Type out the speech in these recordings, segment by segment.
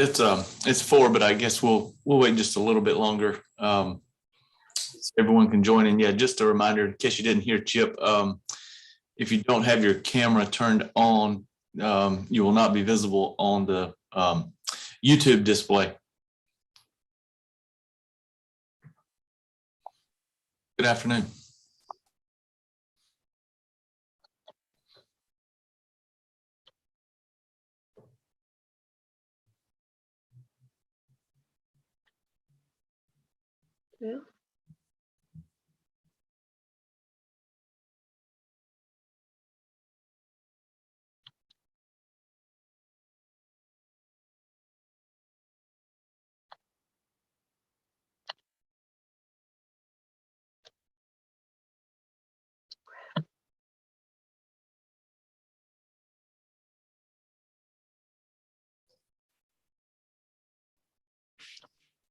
It's 4, but I guess we'll wait just a little bit longer. So everyone can join in. Yeah, just a reminder in case you didn't hear Chip. If you don't have your camera turned on, you will not be visible on the YouTube display. Good afternoon. Yeah.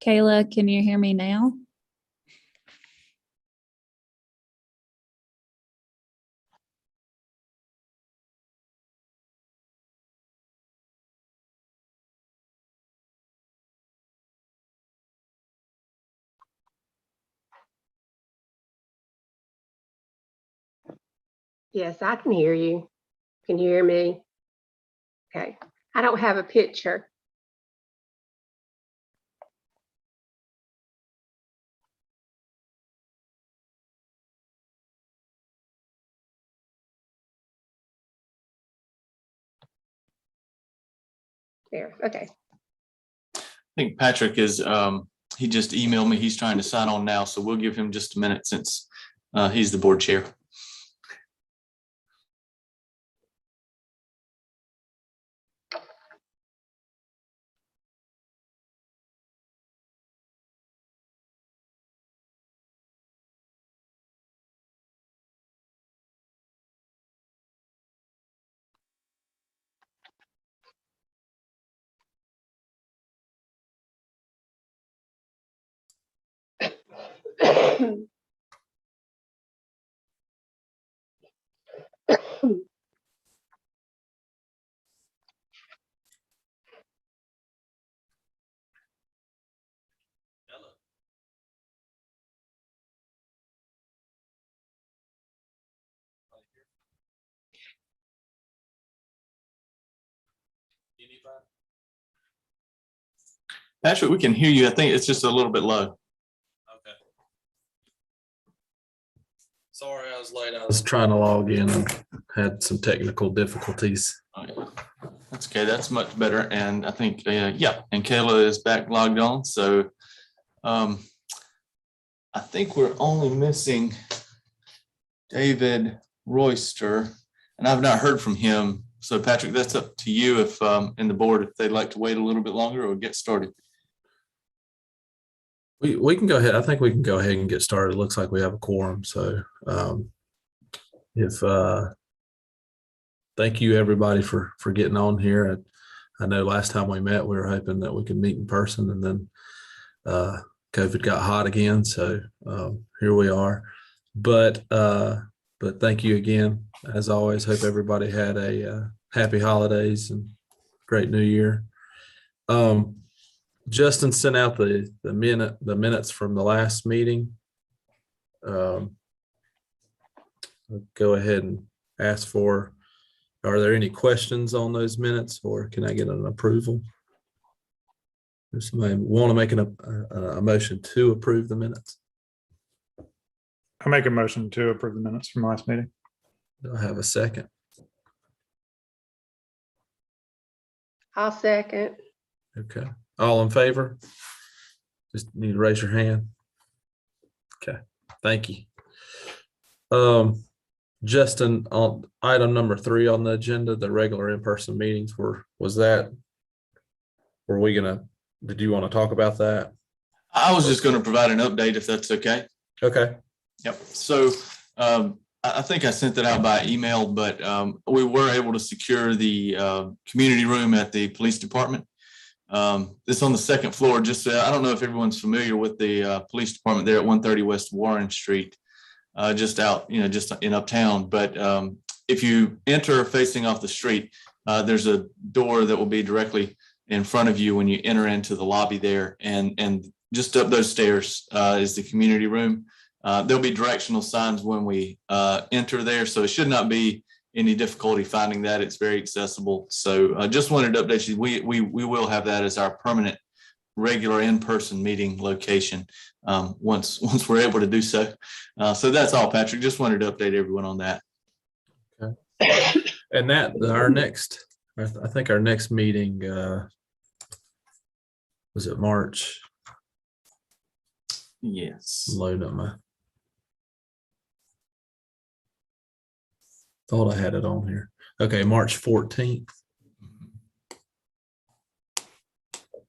Kayla, can you hear me now? Yes, I can hear you. Can you hear me? Okay. I don't have a picture. There. Okay. I think Patrick is, he just emailed me. He's trying to sign on now, so we'll give him just a minute since he's the board chair. Patrick, we can hear you. I think it's just a little bit low. Okay. Sorry, I was late. I was trying to log in and had some technical difficulties. Oh, yeah. That's okay. That's much better. And I think, yeah, and Kayla is back logged on. So I think we're only missing David Royster, and I've not heard from him. So Patrick, that's up to you if in the board, if they'd like to wait a little bit longer or get started. We can go ahead. I think we can go ahead and get started. It looks like we have a quorum. So thank you everybody for getting on here. I know last time we met, we were hoping that we could meet in person, and then COVID got hot again. So here we are. But thank you again. As always, hope everybody had a happy holidays and great new year. Justin sent out the minutes from the last meeting. I'll go ahead and ask for, are there any questions on those minutes, or can I get an approval? Does somebody want to make a motion to approve the minutes? I make a motion to approve the minutes from last meeting. Do I have a second? I'll second. Okay. All in favor? Just need to raise your hand. Okay. Thank you. Justin, on item number 3 on the agenda, the regular in-person meetings, did you want to talk about that? I was just going to provide an update if that's okay. Okay. Yep. So I think I sent that out by email, but we were able to secure the community room at the police department. It's on the 2nd floor. Just I don't know if everyone's familiar with the police department there at 130 West Warren Street, just out, just in uptown. But if you enter facing off the street, there's a door that will be directly in front of you when you enter into the lobby there. And just up those stairs is the community room. There'll be directional signs when we enter there, so it should not be any difficulty finding that. It's very accessible. So I just wanted to update you. We will have that as our permanent, regular in-person meeting location once we're able to do so. So that's all, Patrick. Just wanted to update everyone on that. Okay. And that I think our next meeting was it March? Yes. Load up my. Thought I had it on here. Okay, March 14th.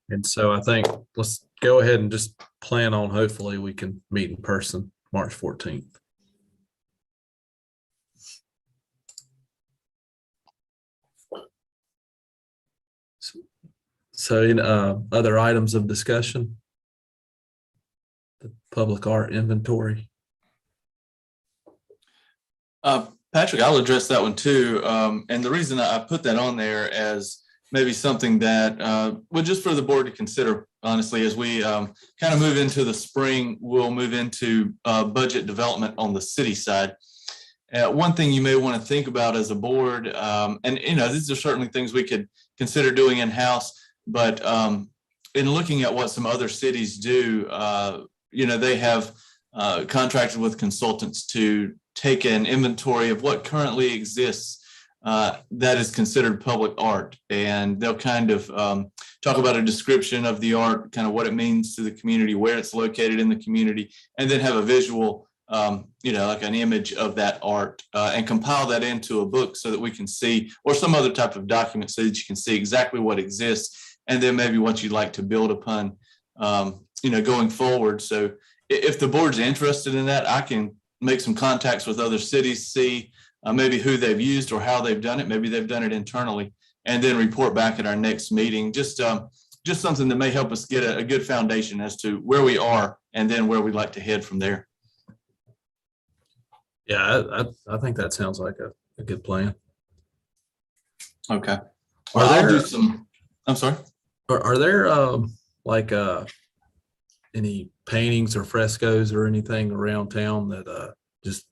And so I think let's go ahead and just plan on, hopefully we can meet in person March 14th. So in other items of discussion, the public art inventory. Patrick, I'll address that one too. And the reason I put that on there as maybe something that, well, just for the board to consider, honestly, as we kind of move into the spring, we'll move into budget development on the city side. One thing you may want to think about as a board, and these are certainly things we could consider doing in-house, but in looking at what some other cities do, they have contracted with consultants to take an inventory of what currently exists that is considered public art. And they'll kind of talk about a description of the art, kind of what it means to the community, where it's located in the community, and then have a visual, like an image of that art and compile that into a book so that we can see, or some other type of document so that you can see exactly what exists and then maybe what you'd like to build upon, going forward. So if the board's interested in that, I can make some contacts with other cities, see maybe who they've used or how they've done it. Maybe they've done it internally, and then report back at our next meeting. Just something that may help us get a good foundation as to where we are and then where we'd like to head from there. Yeah, I think that sounds like a good plan. Okay. I'll do some. I'm sorry. Are there any paintings or frescoes or anything around town that just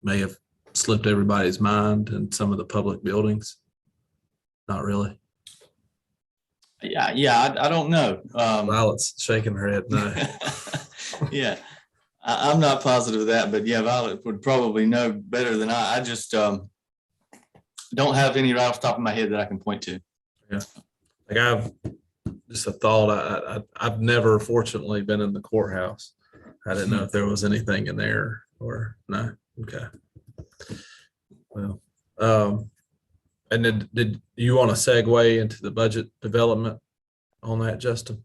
may have slipped everybody's mind in some of the public buildings? Not really. Yeah, I don't know. Violet's shaking her head no. Yeah, I'm not positive of that, but yeah, Violet would probably know better than I. I just don't have any right off the top of my head that I can point to. Yeah, like I've just a thought. I've never fortunately been in the courthouse. I didn't know if there was anything in there or no. Okay. Well, and then did you want to segue into the budget development on that, Justin?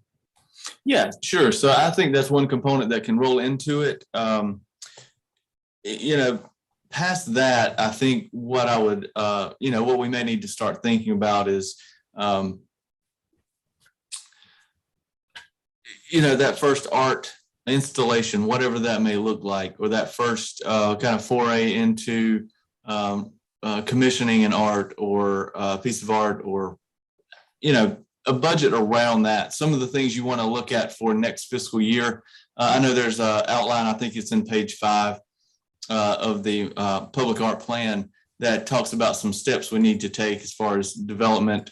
Yeah, sure. So I think that's one component that can roll into it. Past that, I think what I would, what we may need to start thinking about is, that first art installation, whatever that may look like, or that first kind of foray into commissioning an art or a piece of art, or, a budget around that. Some of the things you want to look at for next fiscal year. I know there's an outline, I think it's in page 5 of the public art plan that talks about some steps we need to take as far as development,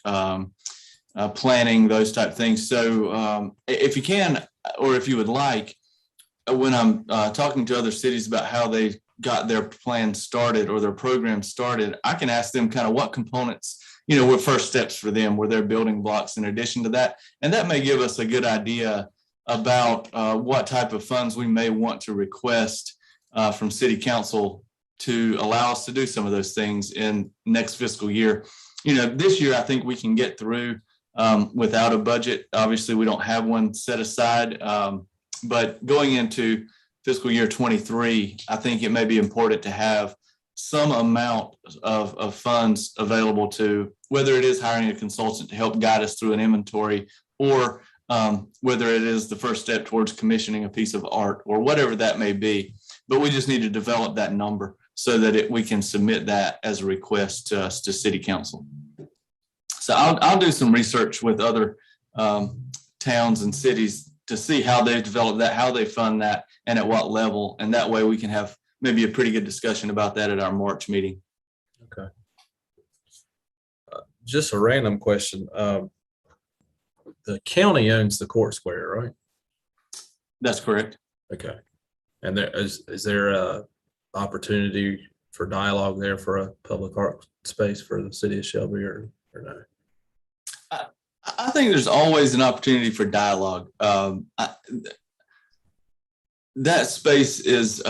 planning, those type of things. So if you can, or if you would like, when I'm talking to other cities about how they got their plan started or their program started, I can ask them kind of what components, were first steps for them, were their building blocks in addition to that. And that may give us a good idea about what type of funds we may want to request from city council to allow us to do some of those things in next fiscal year. This year, I think we can get through without a budget. Obviously, we don't have one set aside, but going into fiscal year 23, I think it may be important to have some amount of funds available to, whether it is hiring a consultant to help guide us through an inventory, or whether it is the first step towards commissioning a piece of art, or whatever that may be. But we just need to develop that number so that we can submit that as a request to us, to city council. So I'll do some research with other towns and cities to see how they've developed that, how they fund that, and at what level. And that way we can have maybe a pretty good discussion about that at our March meeting. Okay. Just a random question. The county owns the court square, right? That's correct. Okay. And there is there a opportunity for dialogue there for a public art space for the city of Shelby or no? I think there's always an opportunity for dialogue. That space is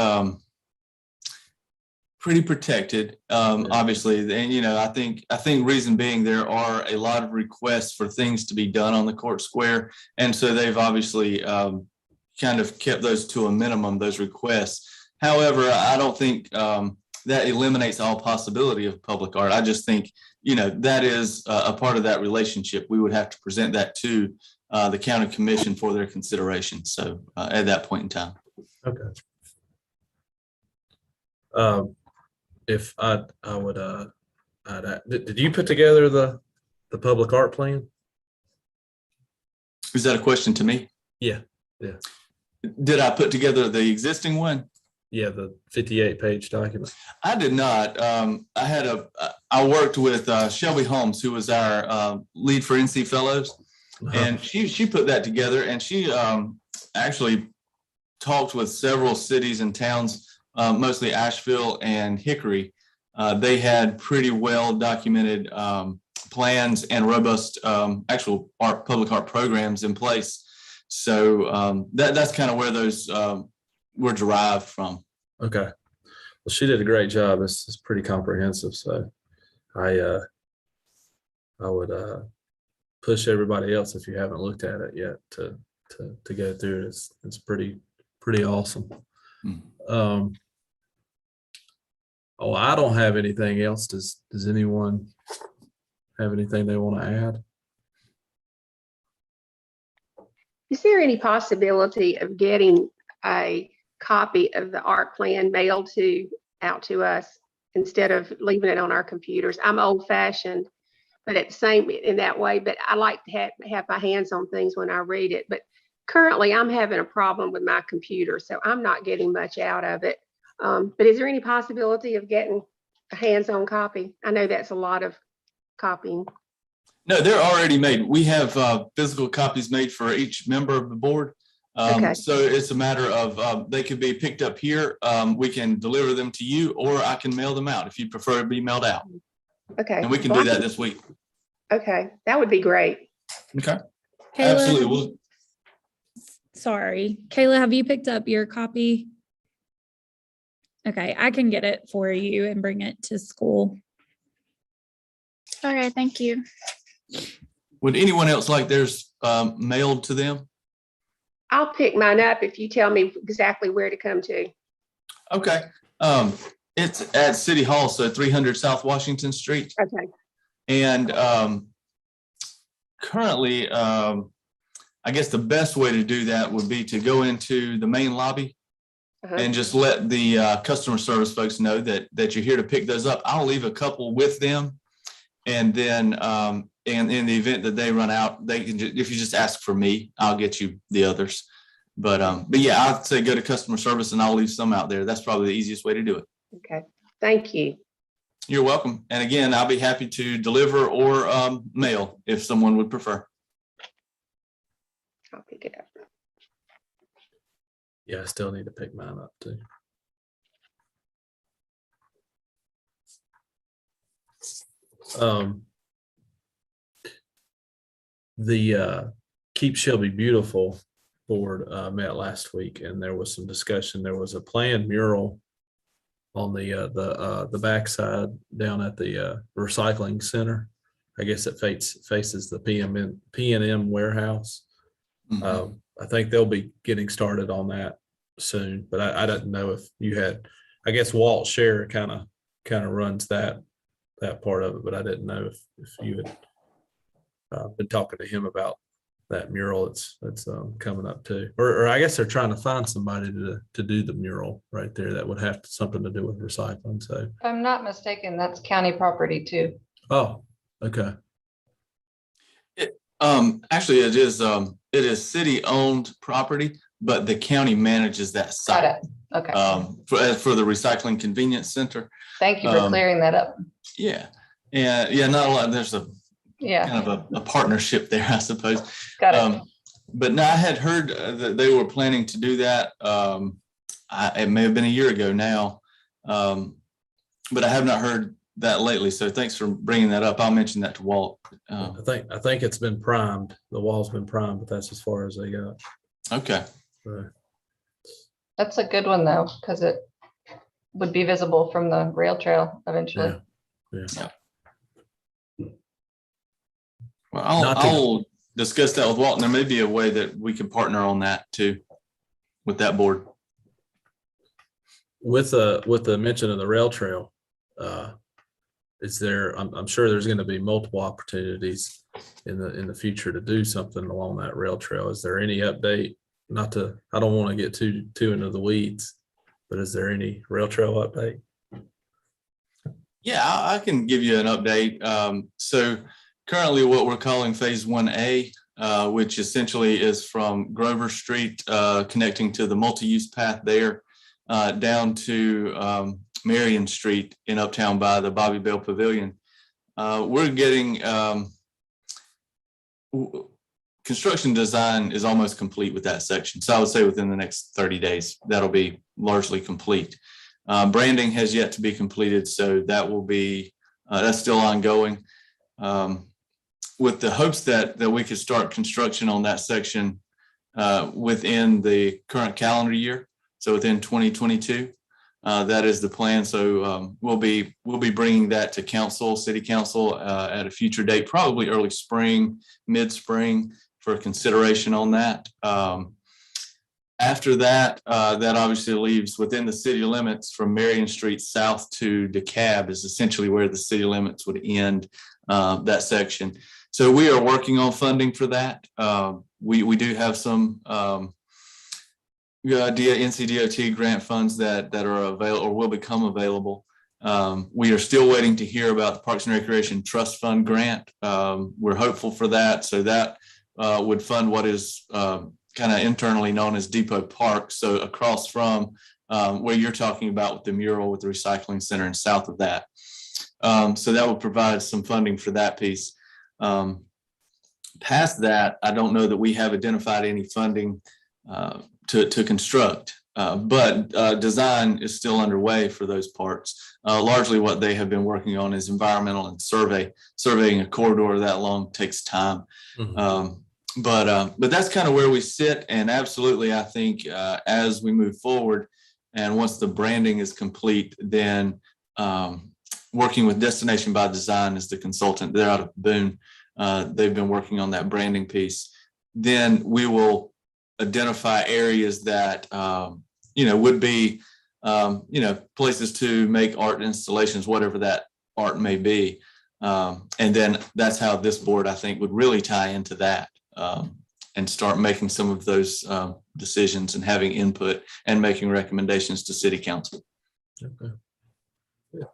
pretty protected, obviously. And, I think reason being there are a lot of requests for things to be done on the court square. And so they've obviously kind of kept those to a minimum, those requests. However, I don't think that eliminates all possibility of public art. I just think, that is a part of that relationship. We would have to present that to the county commission for their consideration. So at that point in time. Okay. If I would, did you put together the public art plan? Is that a question to me? Yeah. Did I put together the existing one? Yeah, the 58-page document. I did not. I worked with Shelby Holmes, who was our lead for NC Fellows, and she put that together, and she actually talked with several cities and towns, mostly Asheville and Hickory. They had pretty well documented plans and robust actual public art programs in place. So that's kind of where those were derived from. Okay. Well, she did a great job. It's pretty comprehensive. So I would push everybody else, if you haven't looked at it yet, to go through it. It's pretty awesome. I don't have anything else. Does anyone have anything they want to add? Is there any possibility of getting a copy of the art plan mailed out to us instead of leaving it on our computers? I'm old fashioned, but in that way, but I like to have my hands on things when I read it. But currently I'm having a problem with my computer, so I'm not getting much out of it. But is there any possibility of getting a hands-on copy? I know that's a lot of copying. No, they're already made. We have physical copies made for each member of the board. Okay. So it's a matter of they could be picked up here. We can deliver them to you, or I can mail them out if you prefer to be mailed out. Okay. And we can do that this week. Okay, that would be great. Okay. Kayla, Absolutely. sorry. Kayla, have you picked up your copy? Okay, I can get it for you and bring it to school. Okay, thank you. Would anyone else like theirs mailed to them? I'll pick mine up if you tell me exactly where to come to. Okay. It's at City Hall, so 300 South Washington Street. Okay. And currently, I guess the best way to do that would be to go into the main lobby and just let the customer service folks know that you're here to pick those up. I'll leave a couple with them. And then and in the event that they run out, they can if you just ask for me, I'll get you the others. But yeah, I'd say go to customer service and I'll leave some out there. That's probably the easiest way to do it. Okay. Thank you. You're welcome. And again, I'll be happy to deliver or mail if someone would prefer. I'll pick it up. Yeah, I still need to pick mine up too. The Keep Shelby Beautiful board met last week, and there was some discussion. There was a planned mural on the backside down at the recycling center. I guess it faces the P&M warehouse. I think they'll be getting started on that soon, but I didn't know if you had. I guess Walt Scherer kind of runs that part of it, but I didn't know if you had been talking to him about that mural that's coming up too, or I guess they're trying to find somebody to do the mural right there that would have something to do with recycling. So If I'm not mistaken, that's county property too. oh, okay. Actually, it is city-owned property, but the county manages that Got site. it. Okay. For the recycling convenience center. Thank you for clearing that up. Yeah. And yeah, not a lot. There's a Yeah, kind of a partnership there, I suppose. got it. But now I had heard that they were planning to do that. It may have been a year ago now. But I have not heard that lately. So thanks for bringing that up. I'll mention that to Walt. I think it's been primed. The wall's been primed, but that's as far as they got. Okay. So, That's a good one though, because it would be visible from the rail trail eventually. yeah. Well, Not to- I'll discuss that with Walt. And there may be a way that we can partner on that too, with that board. With the mention of the rail trail, is there? I'm sure there's going to be multiple opportunities in the future to do something along that rail trail. Is there any update? I don't want to get too into the weeds, but is there any rail trail update? Yeah, I can give you an update. So currently what we're calling phase 1A, which essentially is from Grover Street, connecting to the multi-use path there, down to Marion Street in Uptown by the Bobby Bell Pavilion. We're getting construction design is almost complete with that section. So I would say within the next 30 days, that'll be largely complete. Branding has yet to be completed, so that will be, that's still ongoing. With the hopes that we could start construction on that section within the current calendar year, so within 2022. That is the plan. So we'll be bringing that to council, city council at a future date, probably early spring, mid-spring, for consideration on that. After that, that obviously leaves within the city limits from Marion Street south to DeKalb is essentially where the city limits would end that section. So we are working on funding for that. We do have some NCDOT grant funds that are available or will become available. We are still waiting to hear about the Parks and Recreation Trust Fund grant. We're hopeful for that. So that would fund what is kind of internally known as Depot Park. So across from where you're talking about with the mural with the recycling center and south of that. So that will provide some funding for that piece. Past that, I don't know that we have identified any funding to construct, but design is still underway for those parts. Largely what they have been working on is environmental and surveying a corridor that long takes time. Mm-hmm. But that's kind of where we sit. And absolutely, I think as we move forward and once the branding is complete, then working with Destination by Design as the consultant, they're out of Boone. They've been working on that branding piece. Then we will identify areas that, would be, places to make art installations, whatever that art may be. And then that's how this board, I think, would really tie into that and start making some of those decisions and having input and making recommendations to city council. Okay. Yeah.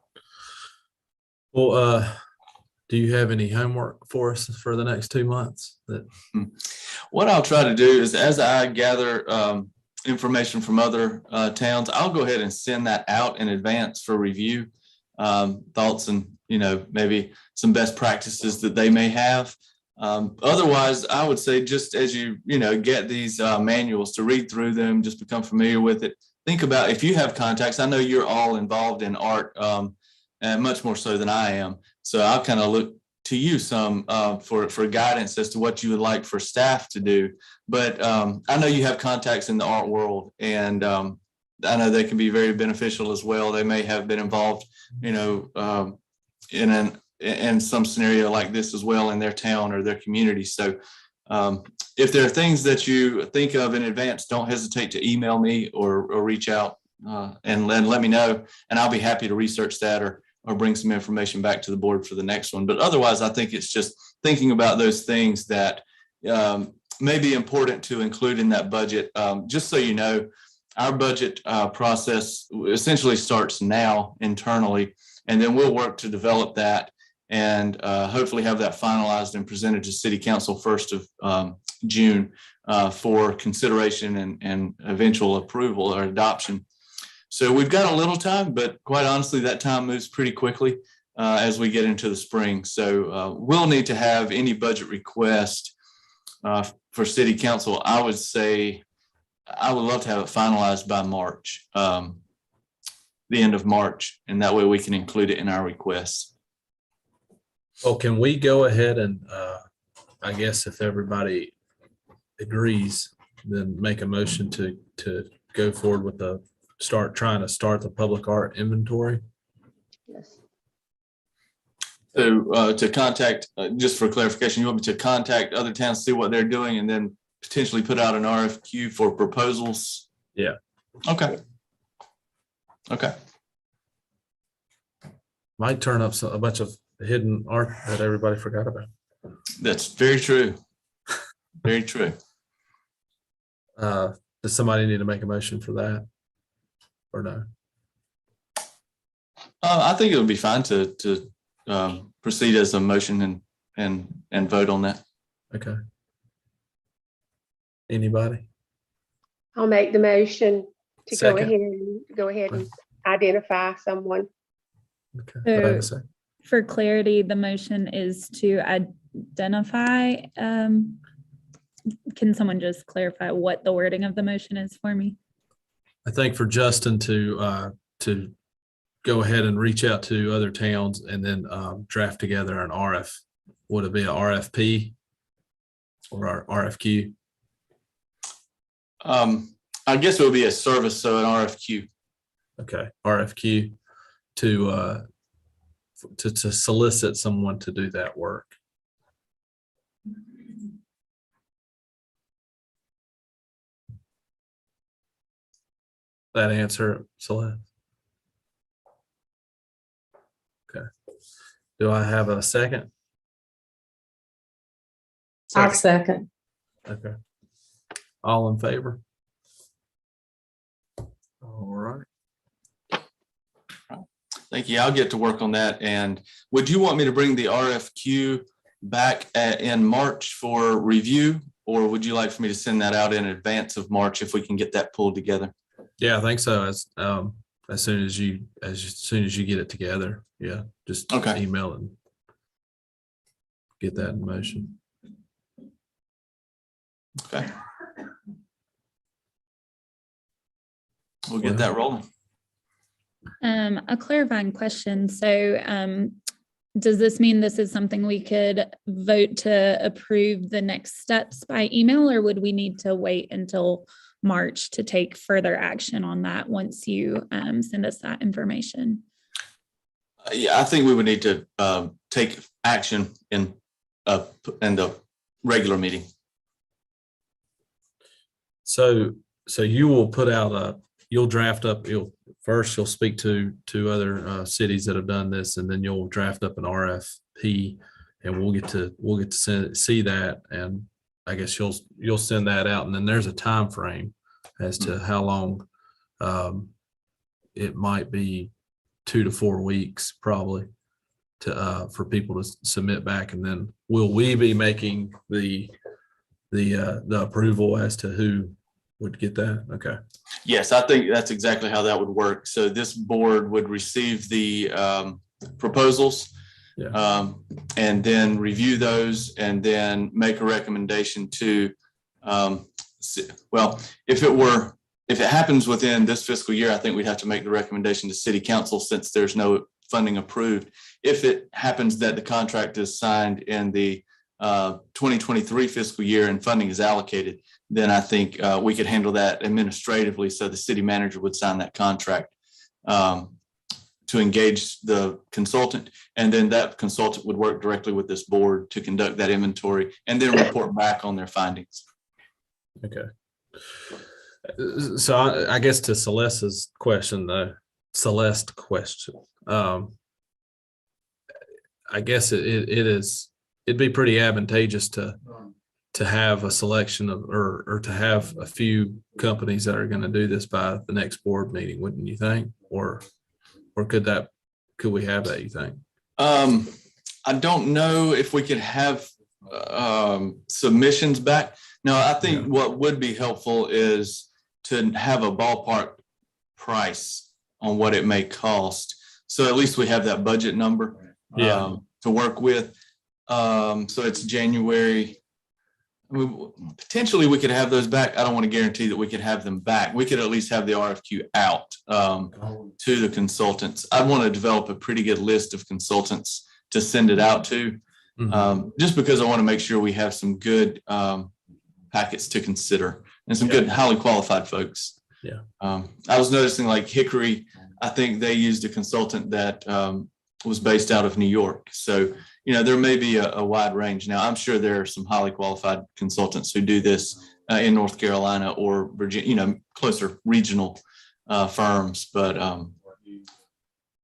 Well, do you have any homework for us for the next 2 months? What I'll try to do is, as I gather information from other towns, I'll go ahead and send that out in advance for review, thoughts and, maybe some best practices that they may have. Otherwise, I would say just as you get these manuals to read through them, just become familiar with it. Think about if you have contacts. I know you're all involved in art and much more so than I am. So I'll kind of look to you some for guidance as to what you would like for staff to do. But I know you have contacts in the art world, and I know they can be very beneficial as well. They may have been involved, in some scenario like this as well in their town or their community. So if there are things that you think of in advance, don't hesitate to email me or reach out and let me know, and I'll be happy to research that or bring some information back to the board for the next one. But otherwise, I think it's just thinking about those things that may be important to include in that budget. Just so you know, our budget process essentially starts now internally, and then we'll work to develop that and hopefully have that finalized and presented to City Council 1st of June for consideration and eventual approval or adoption. So we've got a little time, but quite honestly, that time moves pretty quickly as we get into the spring. So we'll need to have any budget request for City Council. I would say I would love to have it finalized by March, the end of March, and that way we can include it in our requests. Well, can we go ahead and, I guess if everybody agrees, then make a motion to go forward with trying to start the public art inventory? Yes. So to contact, just for clarification, you want me to contact other towns, see what they're doing, and then potentially put out an RFQ for proposals? Yeah. Okay. Okay. Might turn up a bunch of hidden art that everybody forgot about. That's very true. Very true. Does somebody need to make a motion for that? Or no? I think it would be fine to proceed as a motion and vote on that. Okay. Anybody? I'll make the motion to Second. go ahead and identify someone. Okay. Did I have a So second? for clarity, the motion is to identify. Can someone just clarify what the wording of the motion is for me? I think for Justin to go ahead and reach out to other towns and then draft together an would it be an RFP or our RFQ? I guess it would be a service, so an RFQ. Okay, RFQ to solicit someone to do that work. That answer, Celeste? Okay. Do I have a second? I'll second. Okay. All in favor? All right. Thank you. I'll get to work on that. And would you want me to bring the RFQ back in March for review, or would you like for me to send that out in advance of March if we can get that pulled together? Yeah, I think so. As soon as you get it together, yeah, just Okay. email it and get that in motion. Okay. We'll get that rolling. A clarifying question. So does this mean this is something we could vote to approve the next steps by email, or would we need to wait until March to take further action on that once you send us that information? Yeah, I think we would need to take action in the regular meeting. So you will put out you'll draft up, you'll speak to other cities that have done this, and then you'll draft up an RFP, and we'll get to see that, and I guess you'll send that out, and then there's a time frame as to how long. It might be 2 to 4 weeks probably for people to submit back, and then will we be making the approval as to who would get that? Okay. Yes, I think that's exactly how that would work. So this board would receive the proposals, and then review those, and then make a recommendation to, well, if it happens within this fiscal year, I think we'd have to make the recommendation to City Council since there's no funding approved. If it happens that the contract is signed in the 2023 fiscal year and funding is allocated, then I think we could handle that administratively. So the city manager would sign that contract to engage the consultant, and then that consultant would work directly with this board to conduct that inventory and then report back on their findings. Okay. So I guess to Celeste's question, I guess it'd be pretty advantageous to have a selection of, or to have a few companies that are going to do this by the next board meeting, wouldn't you think? Or could we have that, you think? I don't know if we could have submissions back. No, I think what would be helpful is to have a ballpark price on what it may cost. So at least we have that budget number to work with. So it's January. Potentially we could have those back. I don't want to guarantee that we could have them back. We could at least have the RFQ out to the consultants. I want to develop a pretty good list of consultants to send it out to, just because I want to make sure we have some good packets to consider and some good, highly qualified folks. Yeah. I was noticing like Hickory, I think they used a consultant that was based out of New York. So, there may be a wide range. Now, I'm sure there are some highly qualified consultants who do this in North Carolina or Virginia, closer regional firms, but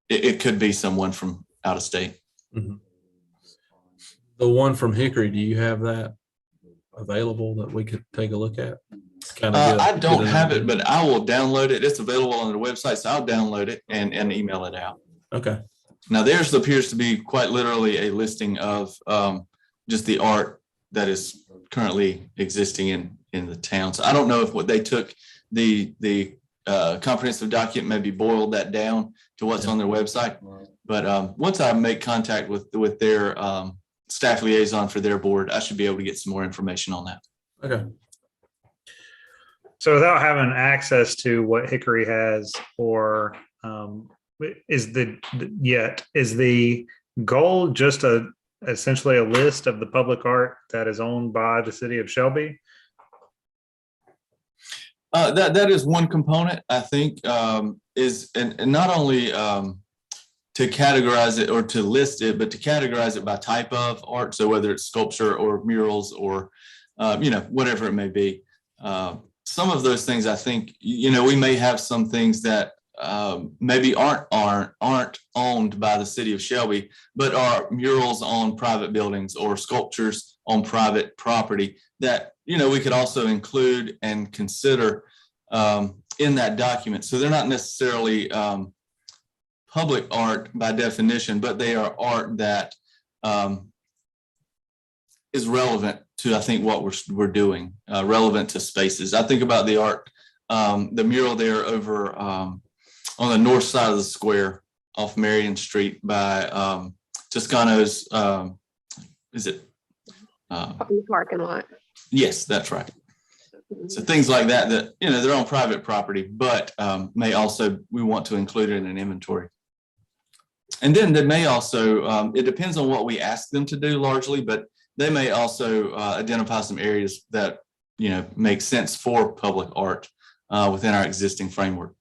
it could be someone from out of state. The one from Hickory, do you have that available that we could take a look at? I don't have it, but I will download it. It's available on the website, so I'll download it and email it out. Okay. Now, theirs appears to be quite literally a listing of just the art that is currently existing in the town. So I don't know if what they took the comprehensive document, maybe boiled that down to what's on their website. But once I make contact with their staff liaison for their board, I should be able to get some more information on that. Okay. So without having access to what Hickory has, or is the goal just essentially a list of the public art that is owned by the city of Shelby? That is one component, I think, is and not only to categorize it or to list it, but to categorize it by type of art. So whether it's sculpture or murals or whatever it may be. Some of those things, I think, we may have some things that maybe aren't owned by the city of Shelby, but are murals on private buildings or sculptures on private property that, we could also include and consider in that document. So they're not necessarily public art by definition, but they are art that is relevant to, I think, what we're doing, relevant to spaces. I think about the art, the mural there over on the north side of the square off Marion Street by Toscano's, is it? In the parking lot. Yes, that's right. So things like that, they're on private property, but we want to include it in an inventory. And then they may also, it depends on what we ask them to do largely, but they may also identify some areas that, make sense for public art within our existing framework.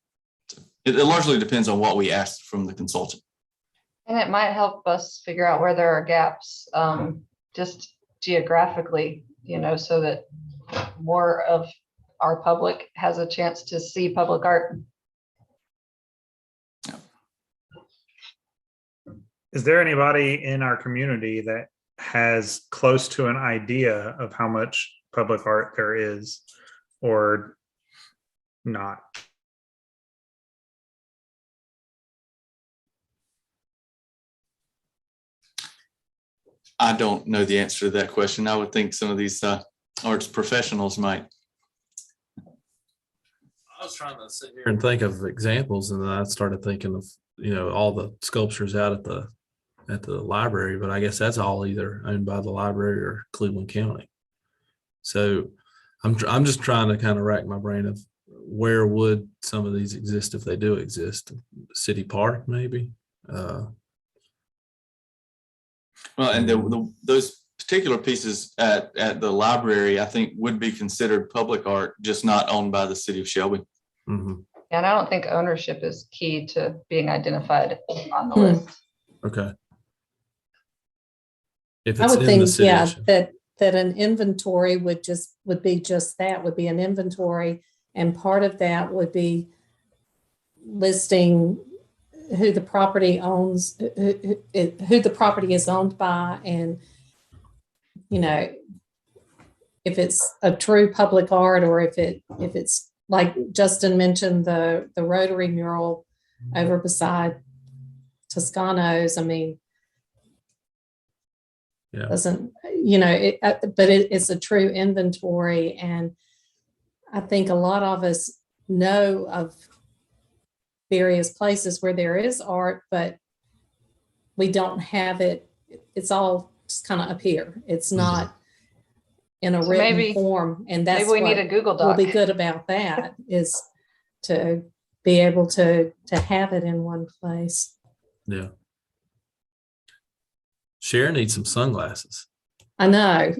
So it largely depends on what we ask from the consultant. And it might help us figure out where there are gaps, just geographically, so that more of our public has a chance to see public art. Is there anybody in our community that has close to an idea of how much public art there is or not? I don't know the answer to that question. I would think some of these arts professionals might. I was trying to sit here and think of examples, and then I started thinking of, all the sculptures out at the library, but I guess that's all either owned by the library or Cleveland County. So I'm just trying to kind of rack my brain of where would some of these exist if they do exist. City Park, maybe. Well, and those particular pieces at the library, I think, would be considered public art, just not owned by the city of Shelby. Mm-hmm. And I don't think ownership is key to being identified on the list. Okay. If I it's would in think, the city, that an inventory would be an inventory, and part of that would be listing who the property owns, who the property is owned by, and if it's a true public art, or if it's like Justin mentioned, the Rotary mural over beside Toscano's. I mean, Yeah. Doesn't, but it's a true inventory. And I think a lot of us know of various places where there is art, but we don't have it. It's all just kind of up here. It's not in a So written maybe- form. And that's Maybe we need what a Google will Doc. be good about that, is to be able to have it in one place. Yeah. Sharon needs some sunglasses. I know.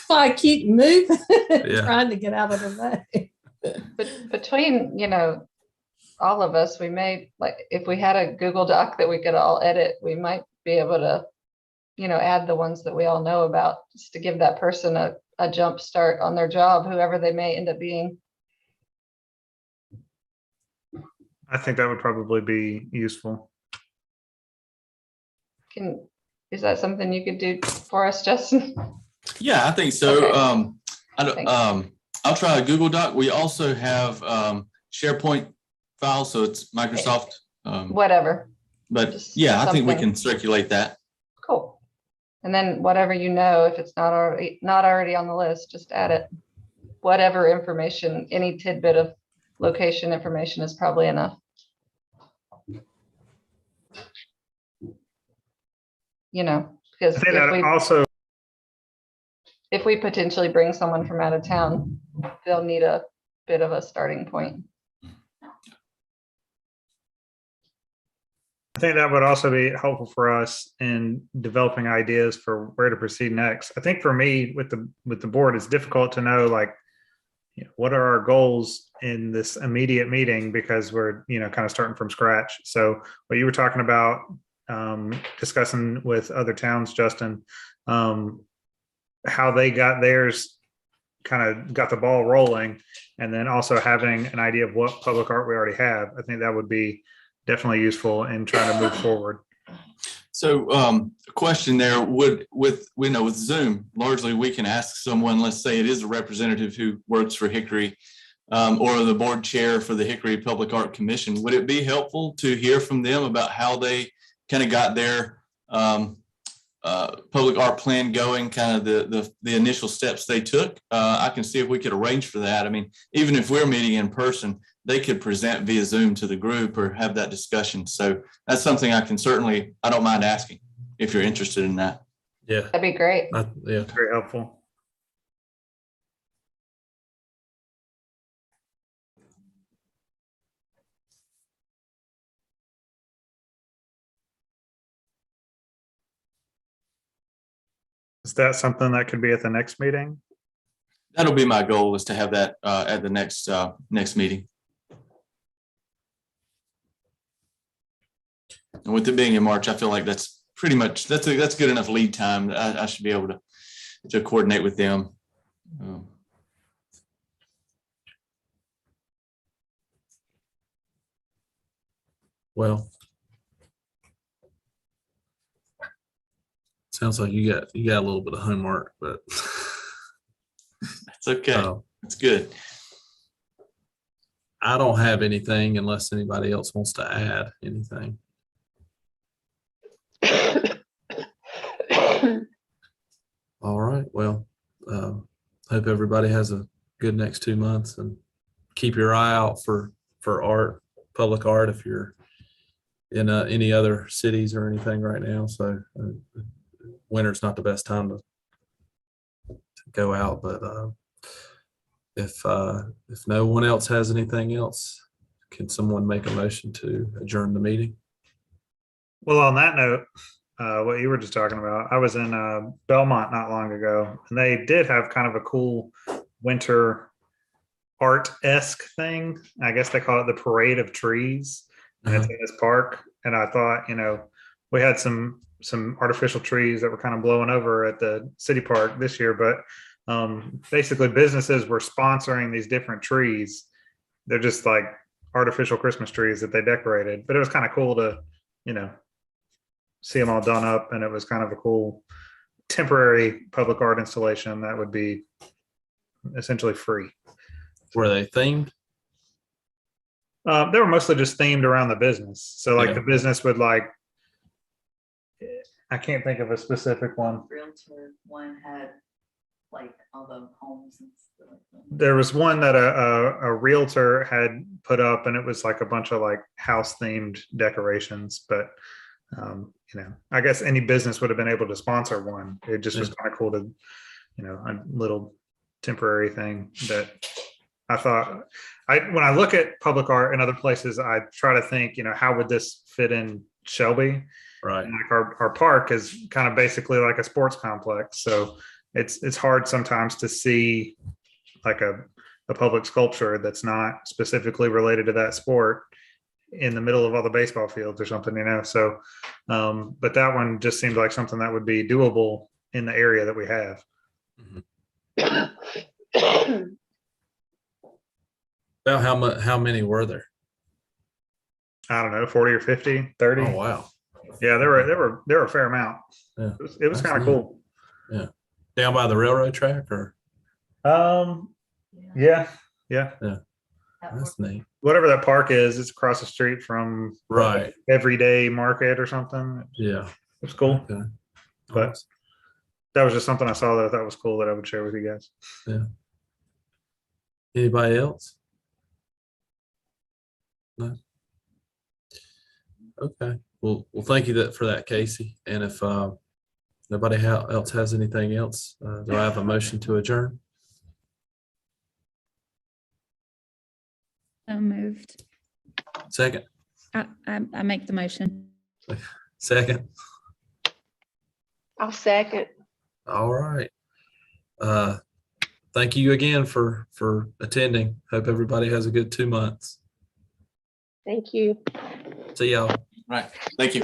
I keep moving, trying to get out of the way. But between, all of us, we may, like, if we had a Google Doc that we could all edit, we might be able to, add the ones that we all know about, just to give that person a jump start on their job, whoever they may end up being. I think that would probably be useful. Is that something you could do for us, Justin? Yeah, I think so. Okay. I'll try a Google Doc. We also have SharePoint files, so it's Microsoft. Whatever. But Just yeah, I think we something. can circulate that. Cool. And then whatever, if it's not already on the list, just add it. Whatever information, any tidbit of location information is probably enough. Because I think that also, if we potentially bring someone from out of town, they'll need a bit of a starting point. I think that would also be helpful for us in developing ideas for where to proceed next. I think for me with the board, it's difficult to know, like, what are our goals in this immediate meeting, because we're, kind of starting from scratch. So what you were talking about, discussing with other towns, Justin, how they got theirs, kind of got the ball rolling, and then also having an idea of what public art we already have. I think that would be definitely useful in trying to move forward. So a question there, with Zoom, largely we can ask someone, let's say it is a representative who works for Hickory, or the board chair for the Hickory Public Art Commission. Would it be helpful to hear from them about how they kind of got their public art plan going, kind of the initial steps they took? I can see if we could arrange for that. I mean, even if we're meeting in person, they could present via Zoom to the group or have that discussion. So that's something I don't mind asking if you're interested in that. Yeah. That'd be great. Yeah. Very helpful. Is that something that could be at the next meeting? That'll be my goal, is to have that at the next meeting. And with it being in March, I feel like that's pretty much, that's good enough lead time. I should be able to coordinate with them. Well, sounds like you got a little bit of homework, but It's okay. It's good. I don't have anything unless anybody else wants to add anything. All right. Well, hope everybody has a good next 2 months, and keep your eye out for art, public art, if you're in any other cities or anything right now. So winter's not the best time to go out, but if no one else has anything else, can someone make a motion to adjourn the meeting? Well, on that note, what you were just talking about, I was in Belmont not long ago, and they did have kind of a cool winter art-esque thing. I guess they call it the Parade of Trees, and it's in this park. And I thought, we had some artificial trees that were kind of blowing over at the city park this year, but basically businesses were sponsoring these different trees. They're just like artificial Christmas trees that they decorated, but it was kind of cool to, see them all done up. And it was kind of a cool temporary public art installation that would be essentially free. Were they themed? They were mostly just themed around the business. So like Yeah. the business would, like, I can't think of a specific one. Realtor one had like all the homes and stuff. There was one that a realtor had put up, and it was like a bunch of like house themed decorations. But I guess any business would have been able to sponsor one. It just was kind of cool to, a little temporary thing that I thought. When I look at public art in other places, I try to think, how would this fit in Shelby? Right. And like our park is kind of basically like a sports complex, so it's hard sometimes to see like a public sculpture that's not specifically related to that sport in the middle of all the baseball fields or something, so but that one just seemed like something that would be doable in the area that we have. About how many were there? I don't know, 40 or 50, 30. Oh, wow. Yeah, there were a fair amount. Yeah. It was That's kind of neat. cool. Yeah. Down by the railroad track or? Yeah. That's neat. Whatever that park is, it's across the street from Right. Everyday Market or something. Yeah. It's cool. Okay. But that was just something I saw that I thought was cool that I would share with you guys. Anybody else? No. Okay. Well, thank you for that, Casey. And if nobody else has anything else, do I have a motion to adjourn? So moved. Second. I make the motion. Second. I'll second. All right. Thank you again for attending. Hope everybody has a good 2 months. Thank you. See y'all. Right. Thank you.